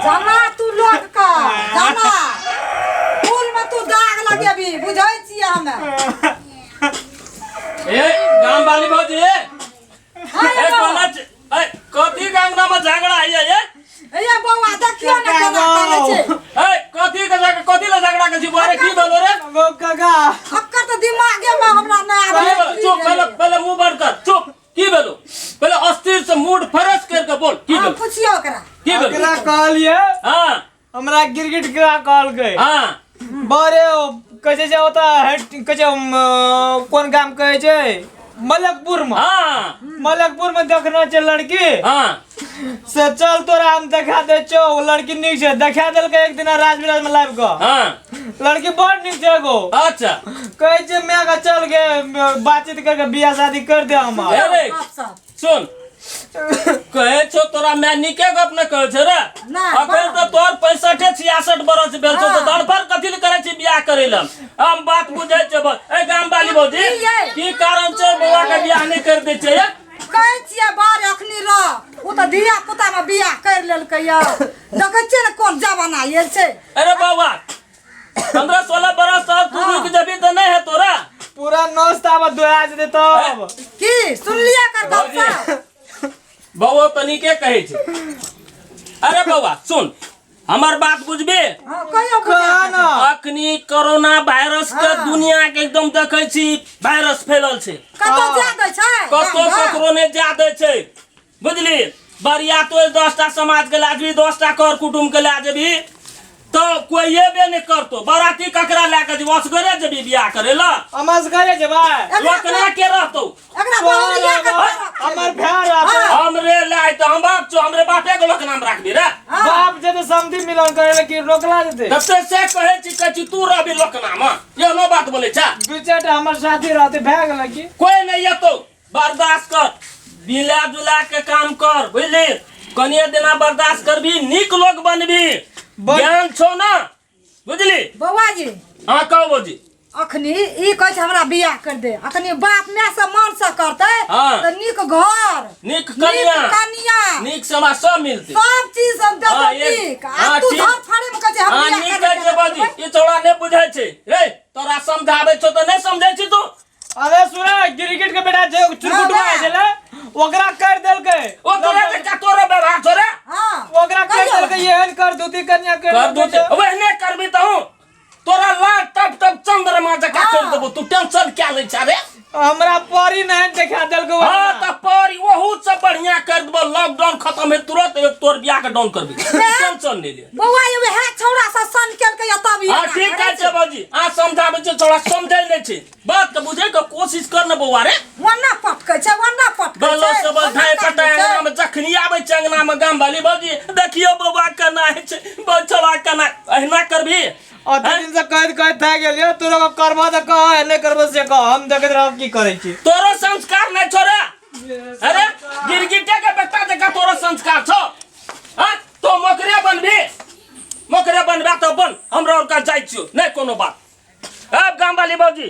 जाना तू लोग का जाना फूल में तू दाग लगे भी बुझै छी हमें। ए गांव वाली भौजी ए कोना ए कथी गंगना में झगड़ा है ये बौआ देखियो ना केना करे छै। ए कथी ले झगड़ा के छी बारे की बोलो रे काका अक्कर तो दिमागे में हमरा ना आवे। चुप पहले मुंह बंद कर चुप की बोलो पहले अस्थिर से मूड फ्रेश करके बोल की बोल पूछियो ओकरा की बोल एकरा कहलिए हां हमरा गिरगिट का कॉल गए हां बारे कहे जे होता कहे कोन गाम कहे छै मलकपुर में। हां मलकपुर में देखना छै लड़की हां से चल तोरा हम देखा दे छो लड़की निक छै देखा देल के एक दिन राजविराज में लाइव को। हां लड़की बड़ निक छै गो। अच्छा कहे छै मैं का चल के बातचीत करके बियाह शादी कर दे हम। अरे सुन कहे छो तोरा मैं निके गप न कहे छ रे अखन तो तोर 65 66 बरस भेल छौ तो दरफर कथि ल करे छी बियाह करे ल हम बात बुझै छै। ए गाम वाली भौजी की कारण छै बौआ के बियाह नहीं कर दे छै कहै छियै बार अखनी र उ त धिया पुता में बियाह कर लेलकै य देखै छियै न कोन जमाना आयल छै। अरे बौआ 15 16 बरस साल तू रुक जबी त नहीं है तोरा पूरा नाश्ता में दोया जेते तब की सुन लिया कर बात बौआ तनी के कहे छै। अरे बौआ सुन हमार बात बुझबे हां कहियो ना अखनी कोरोना वायरस के दुनिया के एकदम देखै छी वायरस फैलल छै कतो जादे छै कतो ककरो ने जादे छै बुझली बरिया तो 10टा समाज के लाजबी 10टा कर कुटुंब के लाजबी तो कोई ये बे नहीं करतो बाराती ककरा लेके जी असगरे जबी बियाह करे ला अमस करे जे भाई लोकना के रहतो एकरा बोलिया के हमर भाई रहतो हमरे लाई तो हम बाप छो हमरे बापे के लोक नाम राखबी रे बाप जे तो समधी मिलन करे कि रोकला जेते तब से कहे छी कची तू रहबी लोक नाम ये नो बात बोले छा बिचट हमर साथी रहते भाग गेल की कोई नहीं येतो बर्दाश्त कर बिला जुला के काम कर बुझली कनिए दिना बर्दाश्त करबी निक लोग बनबी ज्ञान छो ना बुझली बौआ जी। हां कहो बोजी अखनी ई कह छै हमरा बियाह कर दे अखनी बाप मां से मान से करते त निक घर निक कन्या निक समाज सब मिलते सब चीज हम दे निक आ तू घर फाड़े में कह छै हम बियाह निक कह छै बोजी ई छोड़ा नहीं बुझै छै रे तोरा समझाबै छो त नहीं समझै छी तू। अरे सुना गिरगिट के बेटा जे चुरकुटवा आइले ओकरा कर देल के ओ तोरा के कतोरे व्यवहार छोरे हां ओकरा कर देल के एहन कर दूती कन्या कर दूती ओहने करबी त हूं तोरा लाल टप टप चंद्रमा जका कर देबो तू टेंशन क्या ले छ रे हमरा परी नहीं देखा देल के हां त परी ओहू से बढ़िया कर देबो लॉकडाउन खत्म है तुरंत एक तोर बियाह के डाउन करबी टेंशन नहीं ले बौआ ये है छौड़ा से सन केल के तब हां ठीक है बाबूजी आ समझाबै छ छोड़ा समझै नहीं छै बात के बुझे के कोशिश कर न बौआ रे वन्ना पटकै छै वन्ना पटकै छै गलो से बल धाय कटाय अंगना में जखनी आबै छै अंगना में गाम वाली बाबूजी देखियो बौआ केना है छै बछड़ा केना अहिना करबी और दिन से कहत था गेलियो तोरा को करबा त कह नहीं करबो से कह हम देखत रह की करे छी तोरो संस्कार नहीं छोरे अरे गिरगिटे के बेटा देखा तोरो संस्कार छो हां तो मोकरे बनबा तो बन हमरा और का जाय छियो नहीं कोनो बात अब गाम वाली बाबूजी